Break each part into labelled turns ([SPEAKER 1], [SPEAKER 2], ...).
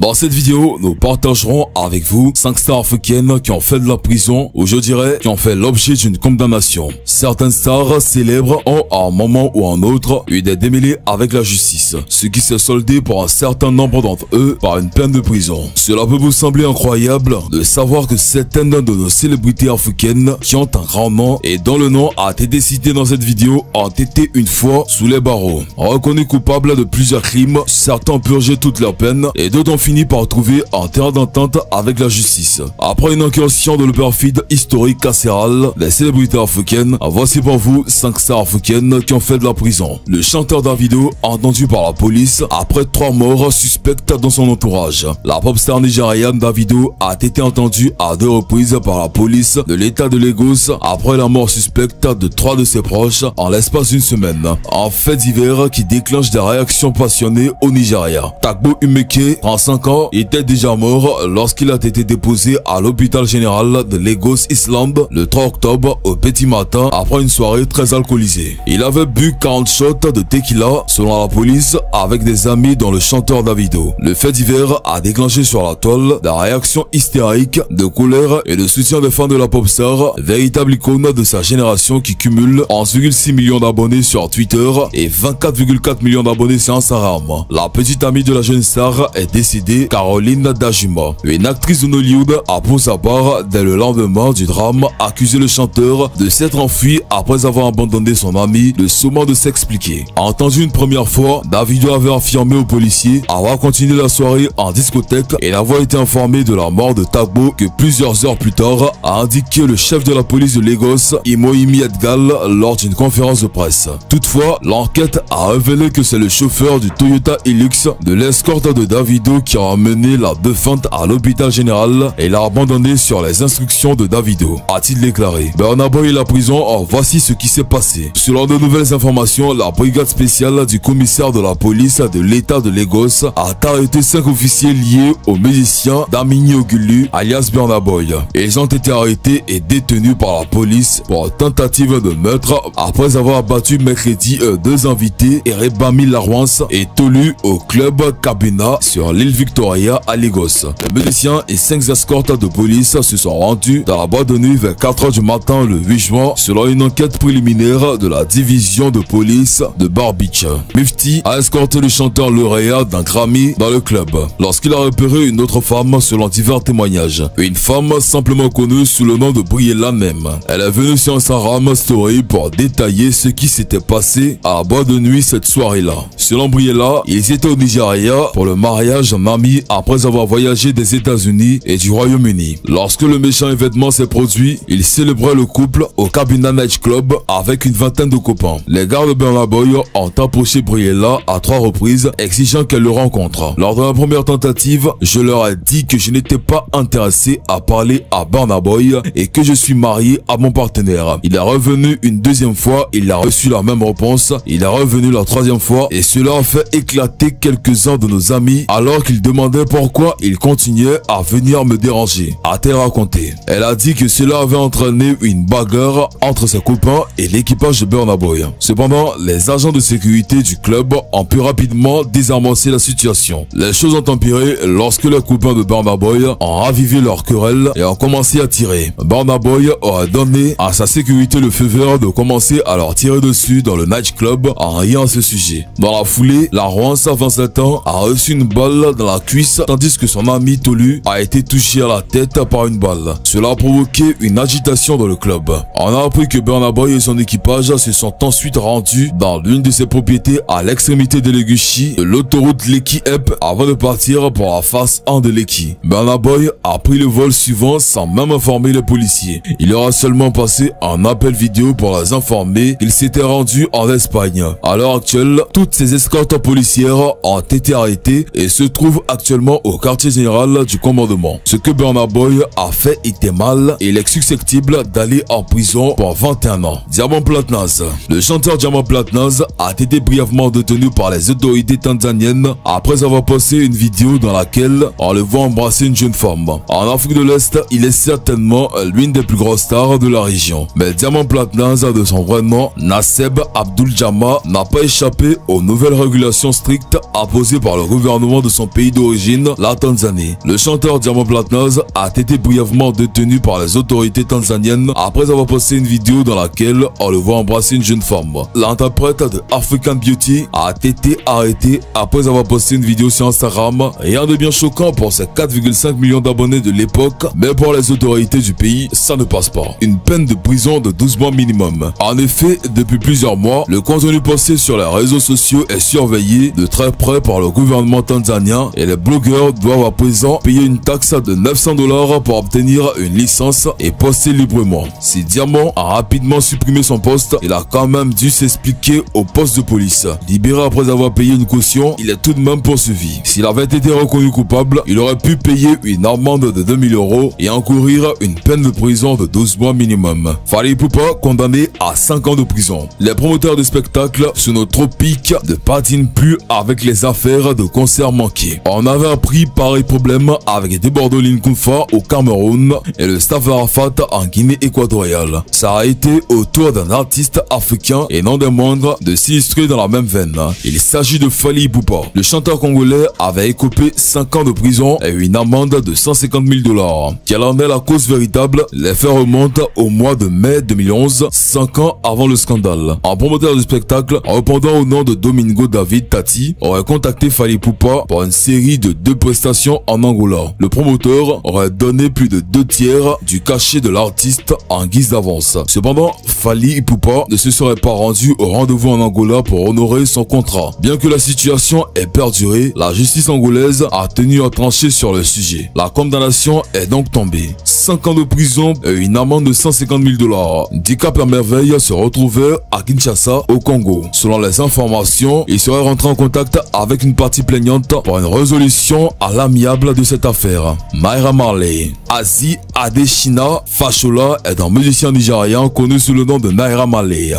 [SPEAKER 1] Dans cette vidéo, nous partagerons avec vous 5 stars africaines qui ont fait de la prison, ou je dirais, qui ont fait l'objet d'une condamnation. Certaines stars célèbres ont, à un moment ou à un autre, eu des démêlés avec la justice, ce qui s'est soldé pour un certain nombre d'entre eux par une peine de prison. Cela peut vous sembler incroyable de savoir que certaines de nos célébrités africaines qui ont un grand nom et dont le nom a été décidé dans cette vidéo ont été une fois sous les barreaux. Reconnus coupables de plusieurs crimes, certains ont purgé toute leur peine et d'autres ont fini par trouver un terrain d'entente avec la justice. Après une incursion de le perfide historique carcéral des célébrités africaines, voici pour vous 5 stars africaines qui ont fait de la prison. Le chanteur Davido, entendu par la police après 3 morts suspectes dans son entourage. La pop star nigériane Davido a été entendue à 2 reprises par la police de l'état de Lagos après la mort suspecte de 3 de ses proches en l'espace d'une semaine. Un fait divers qui déclenche des réactions passionnées au Nigeria. Tagbo Umeke, 35 ans, était déjà mort lorsqu'il a été déposé à l'hôpital général de Lagos Island le 3 octobre au petit matin après une soirée très alcoolisée. Il avait bu 40 shots de tequila selon la police avec des amis dont le chanteur Davido. Le fait divers a déclenché sur la toile des réactions hystériques, de colère et de soutien des fans de la pop star, véritable icône de sa génération qui cumule 11,6 millions d'abonnés sur Twitter et 24,4 millions d'abonnés sur Instagram. La petite amie de la jeune star est décédée, Caroline Dajuma. Une actrice de Hollywood a pour sa part, dès le lendemain du drame, accusé le chanteur de s'être enfui après avoir abandonné son ami, le sommant de s'expliquer. Entendu une première fois, Davido avait affirmé aux policiers avoir continué la soirée en discothèque et d'avoir été informé de la mort de Tagbo que plusieurs heures plus tard a indiqué le chef de la police de Lagos, Imoyimi Edgal, lors d'une conférence de presse. Toutefois, l'enquête a révélé que c'est le chauffeur du Toyota Hilux de l'escorte de Davido qui a emmené la défunte à l'hôpital général et l'a abandonné sur les instructions de Davido, a-t-il déclaré. Burna Boy et la prison, voici ce qui s'est passé. Selon de nouvelles informations, la brigade spéciale du commissaire de la police de l'état de Lagos a arrêté 5 officiers liés au musicien Damini Ogulu, alias Burna Boy. Ils ont été arrêtés et détenus par la police pour tentative de meurtre après avoir abattu mercredi 2 invités, Erebami Larwans et Tolu, au club Kabina sur l'île Victoria à Lagos. Les musiciens et 5 escortes de police se sont rendus dans la boîte de nuit vers 4 h du matin le 8 juin selon une enquête préliminaire de la division de police de Bar Beach. Mufti a escorté le chanteur lauréat d'un Grammy dans le club lorsqu'il a repéré une autre femme selon divers témoignages. Une femme simplement connue sous le nom de Briella même. Elle est venue sur Instagram Story pour détailler ce qui s'était passé à la boîte de nuit cette soirée-là. Selon Briella, ils étaient au Nigeria pour le mariage d'un ami après avoir voyagé des États-Unis et du Royaume-Uni. Lorsque le méchant événement s'est produit, ils célébraient le couple au Cabina Night Club avec une vingtaine de copains. Les gardes de Burna Boy ont approché Briella à 3 reprises, exigeant qu'elle le rencontre. Lors de la première tentative, je leur ai dit que je n'étais pas intéressé à parler à Burna Boy et que je suis marié à mon partenaire. Il est revenu une deuxième fois, il a reçu la même réponse. Il est revenu la 3e fois et cela a fait éclater quelques-uns de nos amis alors qu'ils demandaient pourquoi il continuait à venir me déranger, a-t-elle raconté. Elle a dit que cela avait entraîné une bagarre entre ses copains et l'équipage de Burna Boy. Cependant, les agents de sécurité du club ont pu rapidement désamorcer la situation. Les choses ont empiré lorsque les copains de Burna Boy ont ravivé leur querelle et ont commencé à tirer. Burna Boy aurait donné à sa sécurité le feu vert de commencer à leur tirer dessus dans le nightclub en riant à ce sujet. Dans la foulée, la Rwance, 27 ans, a reçu une balle dans la cuisse tandis que son ami Tolu a été touché à la tête par une balle. Cela a provoqué une agitation dans le club. On a appris que Burna Boy et son équipage se sont ensuite rendus dans l'une de ses propriétés à l'extrémité de Legushi, de l'autoroute Lekki-Ep, avant de partir pour la face 1 de Lekki. Burna Boy a pris le vol suivant sans même informer les policiers. Il aura seulement passé un appel vidéo pour les informer qu'il s'était rendu en Espagne. À l'heure actuelle, toutes ces escortes policières ont été arrêtées et se trouvent actuellement au quartier général du commandement. Ce que Burna Boy a fait était mal et il est susceptible d'aller en prison pour 21 ans. Diamond Platnumz. Le chanteur Diamond Platnumz a été brièvement détenu par les autorités tanzaniennes après avoir posté une vidéo dans laquelle on le voit embrasser une jeune femme. En Afrique de l'Est, il est certainement l'une des plus grosses stars de la région. Mais Diamond Platnumz, de son vrai nom, Nasseb Abdul Jama, n'a pas échappé aux nouvelles régulations strictes imposées par le gouvernement de son pays d'origine, la Tanzanie. Le chanteur Diamond Platnumz a été brièvement détenu par les autorités tanzaniennes après avoir posté une vidéo dans laquelle on le voit embrasser une jeune femme. L'interprète de African Beauty a été arrêté après avoir posté une vidéo sur Instagram, rien de bien choquant pour ses 4,5 millions d'abonnés de l'époque, mais pour les autorités du pays, ça ne passe pas. Une peine de prison de 12 mois minimum. En effet, depuis plusieurs mois, le contenu posté sur les réseaux sociaux est surveillé de très près par le gouvernement tanzanien et les blogueurs doivent à présent payer une taxe de 900 $ pour obtenir une licence et poster librement. Si Diamond a rapidement supprimé son poste, il a quand même dû s'expliquer au poste de police. Libéré après avoir payé une caution, il est tout de même poursuivi. S'il avait été reconnu coupable, il aurait pu payer une amende de 2000 € et encourir une peine de prison de 12 mois minimum. Fally Ipupa condamné à 5 ans de prison. Les promoteurs de spectacles sous nos tropiques ne patinent plus avec les affaires de concerts manqués. On avait appris pareil problème avec Debordo Linkunfa au Cameroun et le Staff Arafat en Guinée équatoriale. Ça a été au tour d'un artiste africain et non des moindres de s'illustrer dans la même veine. Il s'agit de Fally Ipupa. Le chanteur congolais avait écopé 5 ans de prison et une amende de 150 000 $. Quelle en est la cause véritable? Les faits remontent au mois de mai 2011, 5 ans avant le scandale. Un promoteur de spectacle, répondant au nom de Domingo David Tati, aurait contacté Fally Ipupa pour une série de 2 prestations en Angola. Le promoteur aurait donné plus de 2/3 du cachet de l'artiste en guise d'avance. Cependant, Fally Ipupa ne se serait pas rendu au rendez-vous en Angola pour honorer son contrat. Bien que la situation ait perduré, la justice angolaise a tenu à trancher sur le sujet. La condamnation est donc tombée. 5 ans de prison et une amende de 150 000 $. Dika Permerveille se retrouvait à Kinshasa, au Congo. Selon les informations, il serait rentré en contact avec une partie plaignante pour une résolution à l'amiable de cette affaire. Naira Marley. Azi Adeshina Fashola est un musicien nigérian connu sous le nom de Naira Marley.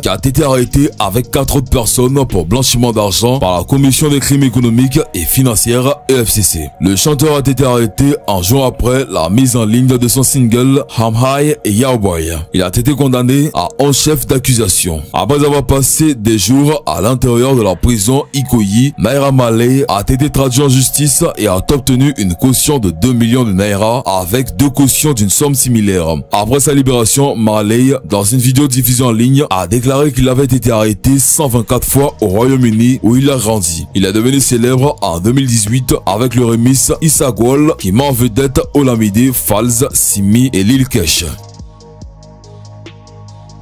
[SPEAKER 1] Qui a été arrêté avec 4 autres personnes pour blanchiment d'argent par la Commission des crimes économiques et financiers EFCC. Le chanteur a été arrêté un jour après la mise en ligne de son single Ham High et Yowboy. Il a été condamné à 11 chefs d'accusation. Après avoir passé des jours à l'intérieur de la prison Ikoyi, Naira Marley a été traduit en justice et a obtenu une caution de 2 millions de naira avec 2 cautions d'une somme similaire. Après sa libération, Marley, dans une vidéo diffusée en ligne, a déclaré qu'il avait été arrêté 124 fois au Royaume-Uni où il a grandi. Il est devenu célèbre en 2018 avec le remix Isagwal qui met en vedette Olamide, Falz, Simi et Lil Kesh.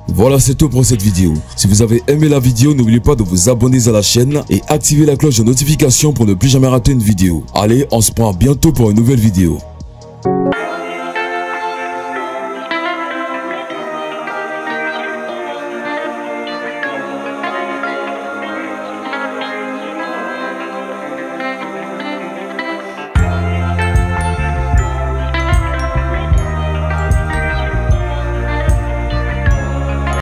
[SPEAKER 1] Voilà, c'est tout pour cette vidéo. Si vous avez aimé la vidéo, n'oubliez pas de vous abonner à la chaîne et activer la cloche de notification pour ne plus jamais rater une vidéo. Allez, on se prend bientôt pour une nouvelle vidéo.